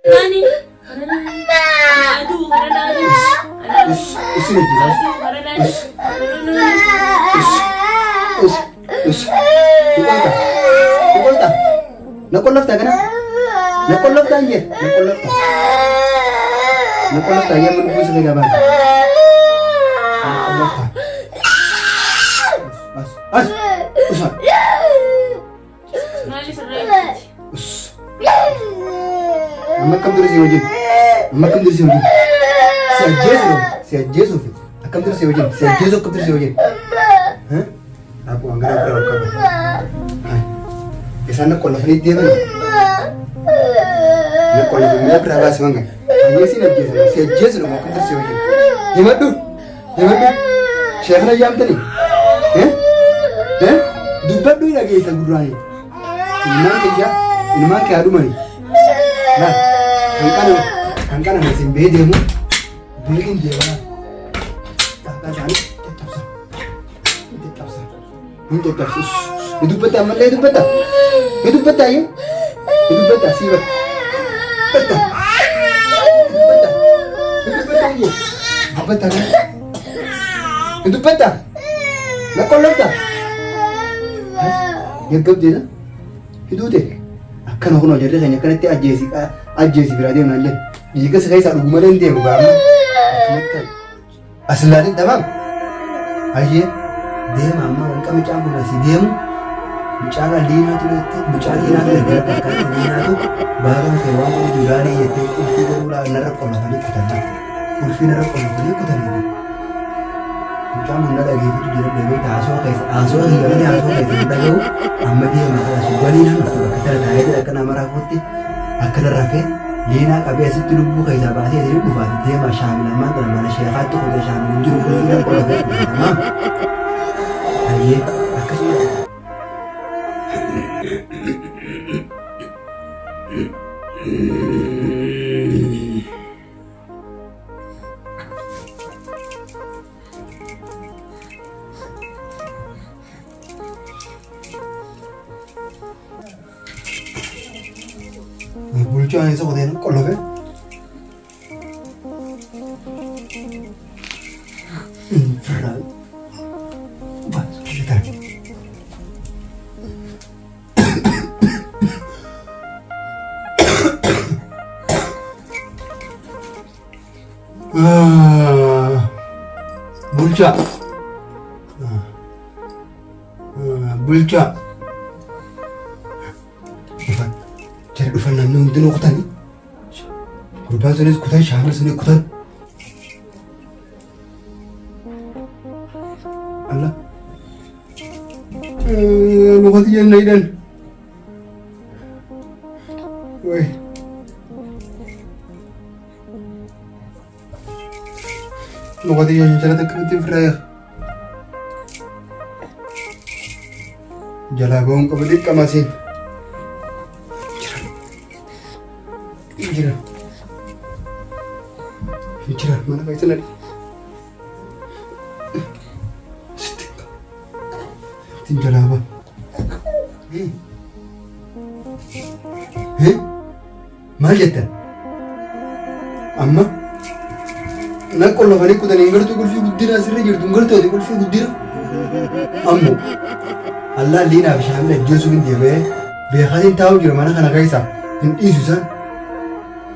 Nani? Aduh, karena nangis. Sini jelas. Pukul tak? Nakolaf tak kena? Nakolaf tak je? Nakolaf tak yang menunggu sekali kabar. Nakolaf tak. As. Usah. Nangis sering. Amma kam terus wajib. Si Jesu. Akam terus wajib. Si Jesu kam terus wajib. Hah? Aku anggaran berapa? Hai. Kesana kalau hari dia mana? Nak kalau dunia berapa semangat? Ini sih si Jesu mau kam terus wajib. Hemat tu. Syekh jam tadi. Dubat dulu lagi isa gurai. Ini mah kaya rumah ni. Nah, angkana masih beda mu, bikin dia lah. Tak jadi, tetap sah. Itu peta mana itu peta ya? Itu peta sih pak. Peta ya? Apa peta? Itu peta. Nak kolom tak? Yang kau dia? Itu deh. Kan aku nak jadi hanya kan itu aja sih berarti mana le. Jika sekali satu gumaran dia bukan. Asal tamam. Aje dia mama orang kami campur nasi dia mu. Bicara Lina tu itu, bicara Lina tu dia pakai Lina tu barang kewan tu jurani itu ulfi barulah narak kolah balik kita. Ulfi narak kolah balik kita ni. Bicara mana lagi itu dia beli asal kaisa kita tahu. Amma dia masalah subani nama tu kita dah ada kena marah putih. Akan rafe Lina kabeh situ lubu kaisa bahasa dia lubu bahasa dia masyamil mana mana syekhat tu kalau syamil juru kita kolah balik tamam. Aye, akasih. 물장에서 어디는 꼴로베? 불안. 봐, 기다려. 물자. 물자. Cari ufan namnu dino kutani. Kurban sunis kutan syamil sunis kutan. Allah. Makasih yang naidan. Woi. Makasih yang cara terkreatif raya. Jalabong kebedik kamasin. Hijrah mana kaisa nadi? Tinggal apa? Mal jatan? Amma? Nak kalau balik kuda ninggal tu kulfi gudira sirri jadi tunggal tu ada kulfi gudira. Ammu? Allah Lina bishamil Jesu bin dia behadin tahu jadi mana kana kaisa? Ini susah.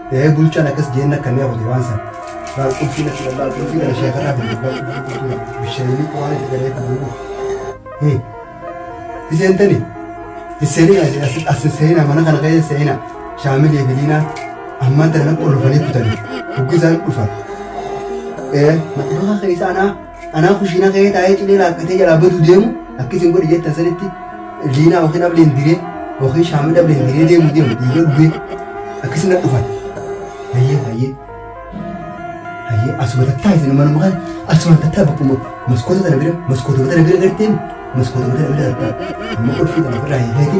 Bulcha na kas jenna kan ya wadi wansa ba kulfi na kila ba kulfi na shekara bin ba bishayni ko wani daga ka dubu iseni asisena mana kana kai sena shamil ya bilina amma da na kullu fani kutani ukizan ufa ma kai sana ana khushina kai ta yi la kate jala badu demu akisin godi jetta saniti lina wa khina blendire wa khi shamil da blendire demu diga dube akisin na ufa هي أسود التايز إنه ما نبغى أسود التابك مسكوتة أنا بيرة مسكوتة أنا بيرة قرتين مسكوتة أنا بيرة ما أقول في ده ما فراه هذي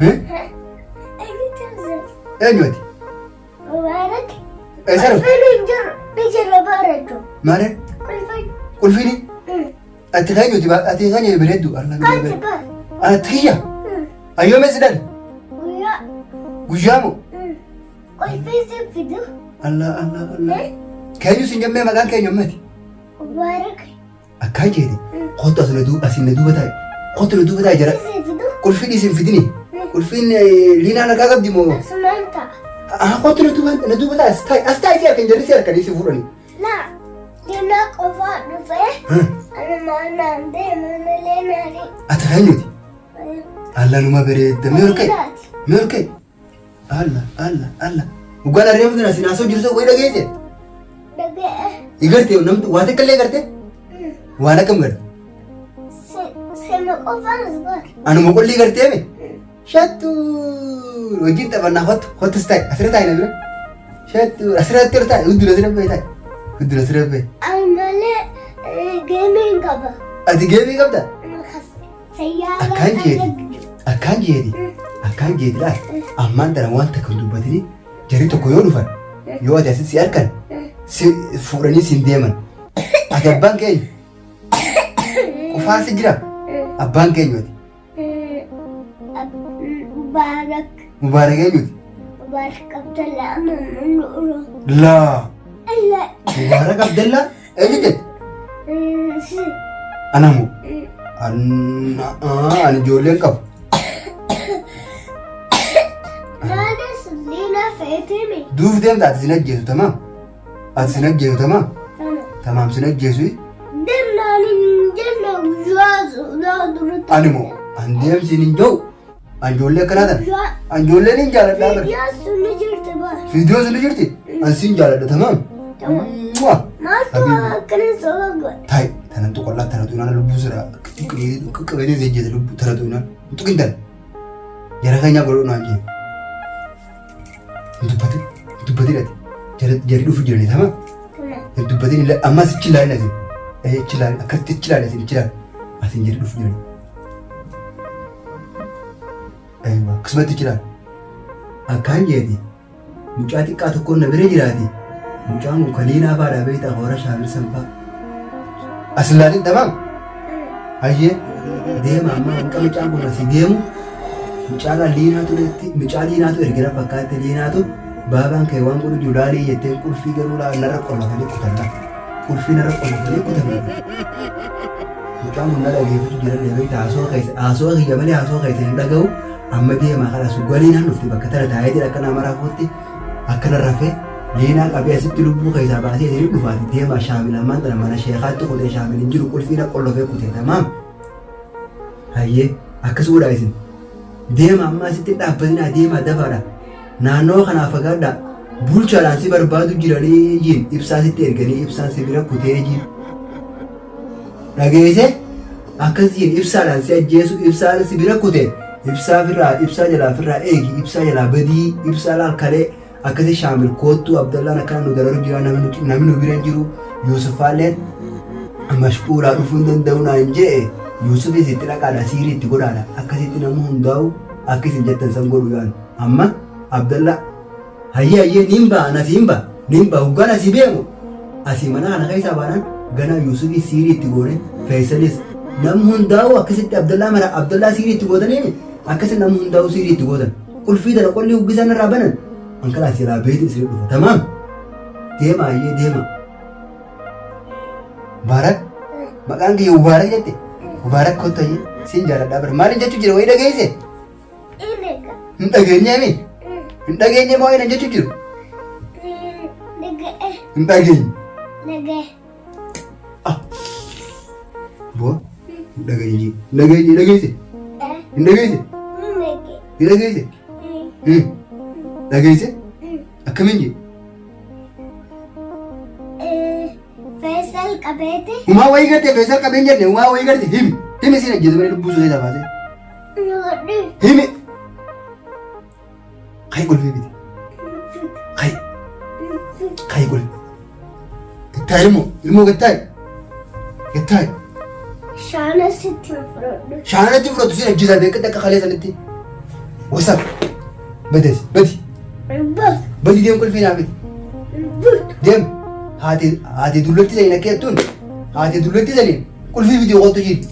ها أيوة مبارك أسرع بيجر مبارك مالك قل فيني أتغني بردو الله كاتبة أتغيا أيوة مسدل وجامو qulfeessan fidu. Allah. Keenyu sin jemmee maqaan keenya ummati. Mubaarak. Akkaan jeeti. Kottu asin na duuba taa'e. Kottu na duuba taa'e jira. Qulfeessan fidu. Qulfiin isin fidini. Qulfiin liinaa nagaa qabdi moo? Asumaan ta'a. Kottu na duuba taa'e. As taa'e si harkan jalli si harkan si fuudhani. Naa. Diinaa qofaa dhufee. Anumaan naan deemu malee naani. Ati keenyuti. Allah numa bareedda. Mee ol ka'e. Allah. Dhugaan adeemu kana si naasoo jiru wayi dhageesse. Dhaga'e. Igarte namtu waan akka illee garte. Waan akkam garte. Sema qofaan as gaara. Anuma qolli gartee mee? Shattuu wajjin taphannaa hottus taa'e asirra taa'e na bira. Shattuu asirratti ol taa'e huddura asirra ba'e taa'e. Huddura asirra ba'e. Ani malee geemiin qaba. Ati geemii qabda? Sayyaara Akkaan jeeti laal. Ammaan tana wanta kan dubbatanii jarri tokko yoo dhufan yoo ati asitti si harkan fuudhanii siin deeman. Ati abbaan keenya qofaan si jira. Abbaan keenyuti. Mubaarak eenyuti? Mubaarak Abdallaa Nuuroo. Laa. Mubaarak Abdallaa eenyu jedhe? Anamu. Ani ijoolleen qabu. Naanis liinaa fe'eetimi. Duuf deemta ati sin ajjeesu tamaam. Ati sin ajjeesu tamaam. Tamaam sin ajjeesu. Demnaan hin jenne guyyaa duratti. Ani moo an deemsiin hin jiru. An ijoollee akkanaa tana. An ijoolleen hin jaaladhaa bara. Viidiyoo sun ni jirti bara. Viidiyoo sun ni jirti. An sin jaaladha tamaam. Maaltu akkana soba godhe? Taayi tanan tuqollaa tana tuunaan lubbuu sira qaqqabeetee zejjete lubbuu tana tuunaan tuqin tana. Jara keenyaa godhuu naan jee. Dubbatiin ati jarri dhufu jiranii tama. Dubbatiin amma asitti ilaalin asin. Ichi ilaalin akkasitti ichi ilaalin asin ichi ilaalin. Asin jarri dhufu jiranii. Akkasumatti ichi ilaalin. Akkaan jeeti. Mucaa xiqqaa tokkoon na bira jiraati. Mucaan kun kaliinaa baadhaa beektaa hoora shaamil sanfaa. As ilaalin tamaam. Hayyee deema amma hanqa mucaan kun asii deemu. Mucaa liinaatu ergira fakkaatti liinaatu baabaan kee waan godhu julaalii jettee qulfii garuu narra qollatanii kutannaa. Qulfii narra qollatanii kutannaa. Mucaan kun na dhageeffatu jira beektaa haasoo kiyya malee haasoo keessa hin dhaga'u. Amma deemaa kana suggaliinaan dhufte bakka tana taa'ee jira akka nama raafootti akkana rafee. Liinaa qabee asitti lubbuu keessaa baasee isin dhufaati deemaa shaamil ammaan tana mana sheekaatti kutee shaamil hin jiru qulfiina qollofee kutee tamaam. Hayyee akkasumadha isin deema amma asitti dhaabbatinaa deemaa dafaadha. Naannoo kanaa fagaadhaa bulchaadhaan si barbaadu jiranii jiin ibsaa sitti erganii ibsaan si bira kutee jiin. Dhageesse akkasiin ibsaadhaan si ajjeesu ibsaan si bira kutee ibsaa jalaa firraa eegi ibsaa jalaa badii ibsaa laalkalee. Akkasii shaamil koottuu Abdallaan akkana nu dararu jira namni nu bira jiru Yuusufaalleen mashquulaa dhufuu hin danda'u naan jedhe Yuusufis itti dhaqaadha siirii itti godhaadha akkasitti namni hundaa'u akka isin jettan san godhu yaanu amma Abdallaa hayyee niin ba'a hoggaan asii beemu asii mana kana keessaa baanaan gana Yuusufis siirii itti goone Feesalis namni hundaa'u akkasitti Abdallaa siirii itti gootanii akkasitti namni hundaa'u siirii itti gootan qulfii tana qolli huggisan irraa banan. Angkala sila beeti sila dhufa tamam deema hayyee deema Mubaarak maqaan kiyya Mubaarak jette Mubaarak kottu hayyee siin jaaladhaa bara maaliin jechuu jira wayii dhageesse hin dhageenyeemi hin dhageenye moo wayii jechuu jiru hin dhageenye boo hin dhageenye hin dhageesse Dhageesse? Akkamiin jee? Feesal qabeete. Umaa wayii garte feesal qabeen jenne umaa wayii garte himi siin ajjeesu malee lubbuu soolee tafaase. Himi. Kayi qulfii biti. Kayi qulfii. Gattaayi ilmoo gattaayi. Shaana sitti fudhadhu. Shaanatti fudhatu siin ajjeesaa beekatti akka kalee sanitti. Wasaaf. Badi. Badi deem qulfii naa fidi. Deem haati dullatti saniin akka jettuun haati dullatti saniin qulfii fidi qoottu jiri.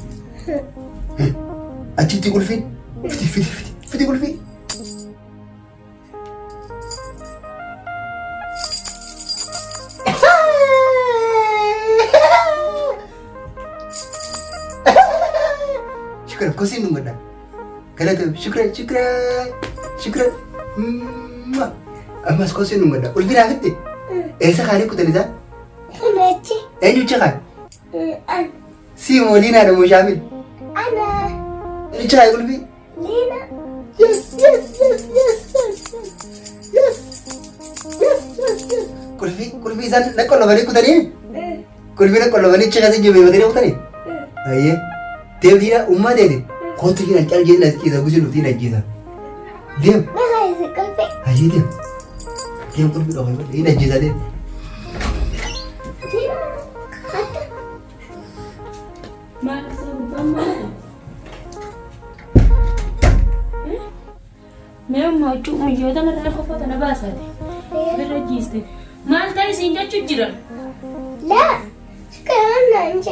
Achitti qulfiin fidi qulfii. شكرا كوسين نمنا كلاتهم شكرا أما كوسين نمنا قول فينا هدي إيه سخاني كنت نزا ناتي أين يشغل أنا سيمو لينا أنا مشامل أنا إيش رايك قول في لينا يس قول في زين نقول لبني كتاني قول في نقول لبني شغل زين جميل بدري كتاني أيه تبدينا أمة دي كنت هنا كان جينا كذا بس نوتي نجينا ديم ما هاي سكالبي هاي ديم قول في روح هنا نجينا دي لينا حتى ما ما تشوف مجهود أنا رايح أخذ أنا بس هذه بالرجيستي ما أنت سينجا تجرا لا شكرا أنت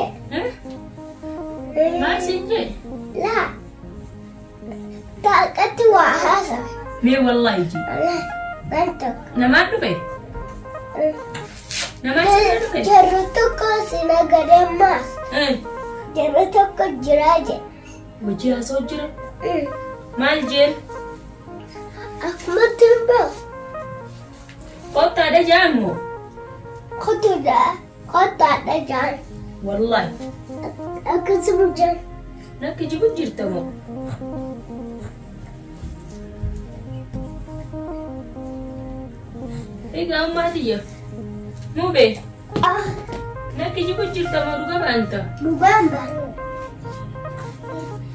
ما سينجا لا طاقة وحاسة مي والله يجي لا أنت نما تبي نما تبي جرتك سينا قدماس جرتك جراجة وجهها صوجرا ما الجيل أحمد تبا قط هذا جامو خد على جان والله أكسب جان لك جيبوا جرتمو إيه قام ما ديه مو به لك جيبوا جرتمو رجع بانت لبامبا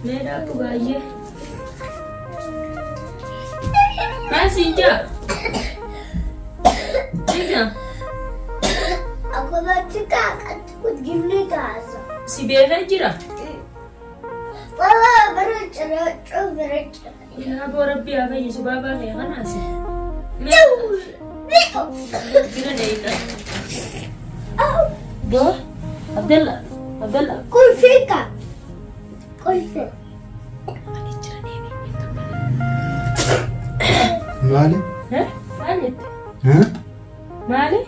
मेरा तो भाई है मैं सींचा ठीक है Aku baca takut gini kasa. si bela jira Wala bercerita. ya bora biya ba yesu baba ne kana se Biko. gina ne ita do abdullah Kulfika. Kulfi. مالي ها مالت ها مالي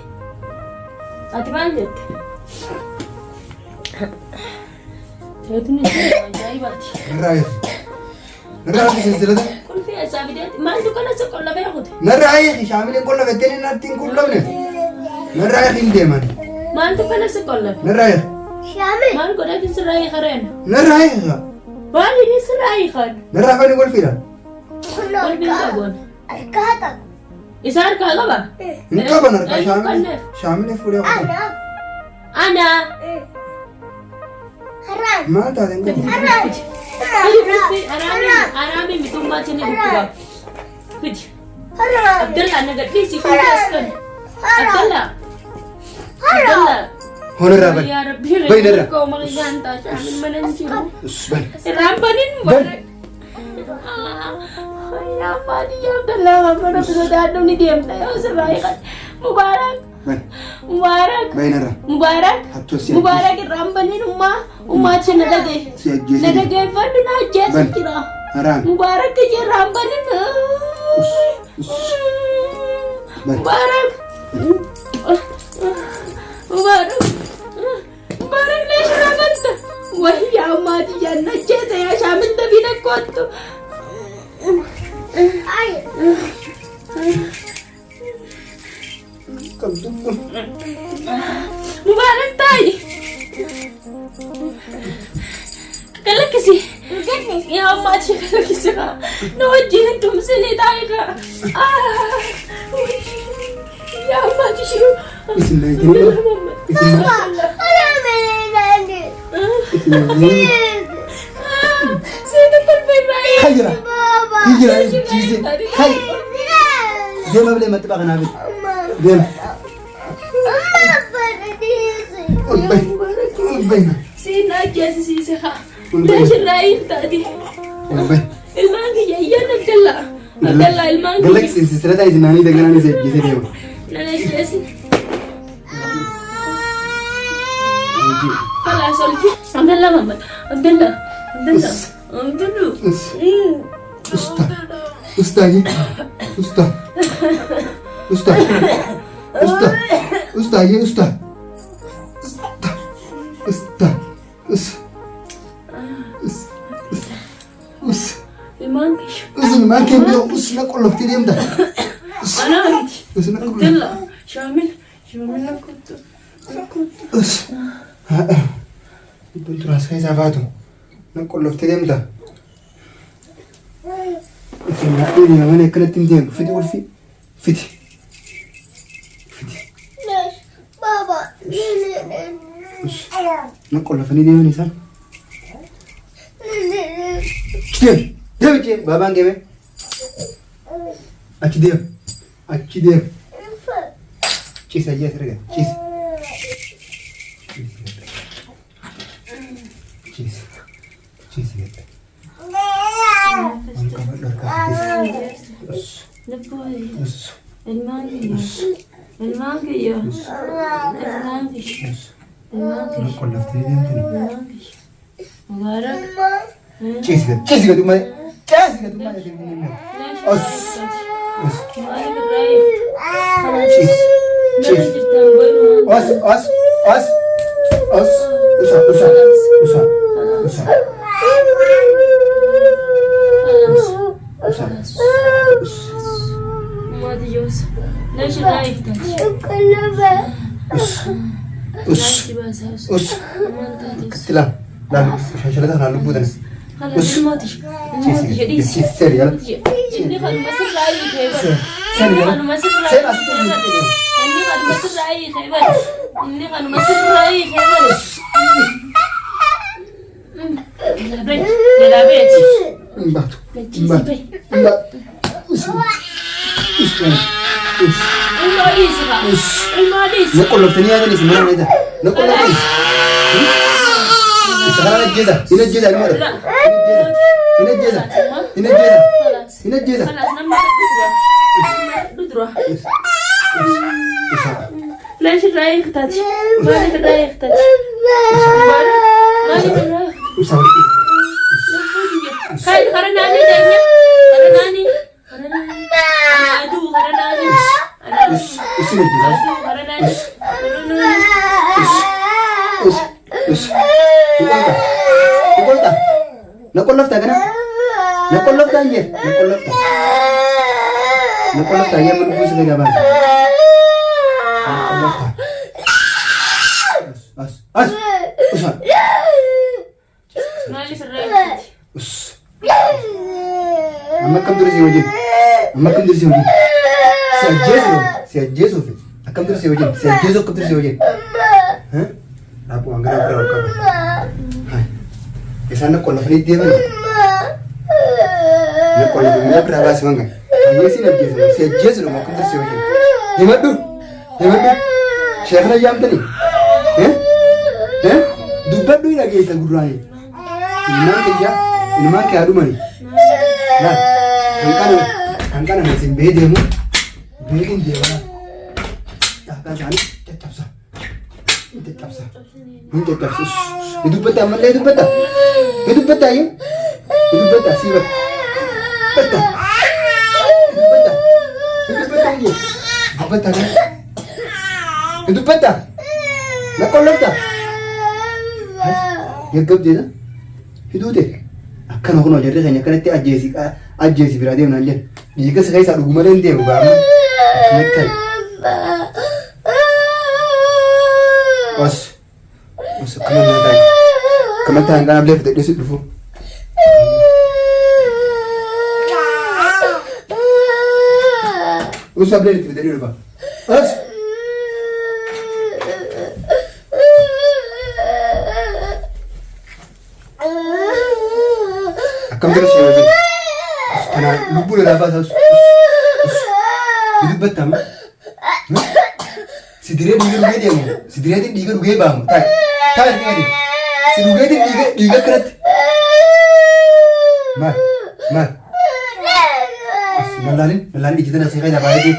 أتمنى هاتني جايباتي نرايح سلسلة كل في أسامي ده ما أنتوا كنا سكول لا بياخد نرايح شاملين كلنا بتني ناتين كلنا نرايح ديما ما أنتوا كنا سكول لا نرايح Syami. ما نقول لك نسرعي خرين نرايح ما لي نسرعي خر نرايح فاني قول فينا قول بينتاقون Kata. إسار كذا إنك بنرك شاملين فوري أنا Haram. ما تعرفين Haram. أرامي متوم ما تني بكرة كج Haram. عبد الله أنا قلت لي سيكون أسكن عبد الله هون الرابع يا ربي بين الرا. ربكم مليان تاشان من نسيرو اسبن رامبانين بره يا مالي يا عبد الله ما بدنا ندوني ديم يا سرايك مبارك بين مبارك بين الرا مبارك حتى سيجي مبارك رامبانين وما تشندقي سيجي ندقي فدنا جاس كده حرام مبارك يا رامبانين مبارك مبارك ليش رامنت وهي يا مادي يا نجيت يا شامل تبينا كنت Ay. مبارك تاي كلكسي يا مادي كلكسي نوجه انتم سني دايقة يا مادي شو اسم الله يتنبه اسم الله Haram elinde. اسم الله سيدة البيباي هجرة Baba. هجرة جيزي هاي ديما بلي ما تبغى نعمل ديما بين سيدنا جاسي سيسها ليش الرايق تادي بين المانجي يا عبد الله المانجي قال لك سلسلة هاي زناني ده كان زي جيزي ديما لا جاسي خلاص قلت عبد الله محمد عبد الله أستاذ أستاذ أستاذ أستاذ أستاذ أستاذ أستاذ أستاذ ما كان بيو اسنا كله في اليوم ده أنا أنت اسنا قلت كله له شامل كنت اس بنت راس كيس عفاتو نقول في اليوم ده اسمع إني أنا كنت تندين في دول في ليش بابا نقول فني دي من إنسان كتير ده بابا نجيبه أكيد cheese aja serga cheese gitu cheese gitu ليش رايك لا مش هشيلها على اللبودة خلاص الماتش سري يلا إني خد مسك رأيي خيبر سري يلا أنا مسك سري رأيي إني خد مسك رأيي خيبر إني خد مسك رأيي خيبر يلا بيت باتو بيت نقول له ثانية هذا اسمه هذا نقول له إيش استغرق الجزء هنا الجزء المرة هنا الجزء خلاص نروح ليش رايح تاتش مالك رايح تاتش مالك رايح خير خرناني دنيا خرناني aduh karena nangis نقول لفتا كنا نقول لفتا انجي نقول لفتا يا من بوس كده بقى بس مالي في الرأي أما كم درس يوجد سيجيزو في كم درس يوجد سيجيزو كم درس يوجد ها aku anggar hai kesana kalau free dia kan ya kalau dia berapa semangat dia sih nak sejauh mau kau terus yaudah hebat tu siapa jam tadi dupat tu lagi itu guruan ini mana kaya rumah ni nah angkana mesin beda mu bedin dia mana dah kan jadi tetap sah itu betul mana itu betul ya itu betul sih betul itu betul nak kau dah ya kau dia itu deh akan aku nak jadi hanya kerana tiada ajesi berada di mana jika sekali satu gumaran dia bukan metal Os kemana tahan kan boleh tak desik dulu. Usah boleh tidak dari dulu. Os. Akam terus ya lagi. Karena lupa dah apa sos. Hidup betam. Sidire diga dia mu. Sidire diga ruge bam. Tai ni. Sidure diga kerat. Mal. Melalin kita nasi kaya dah bayar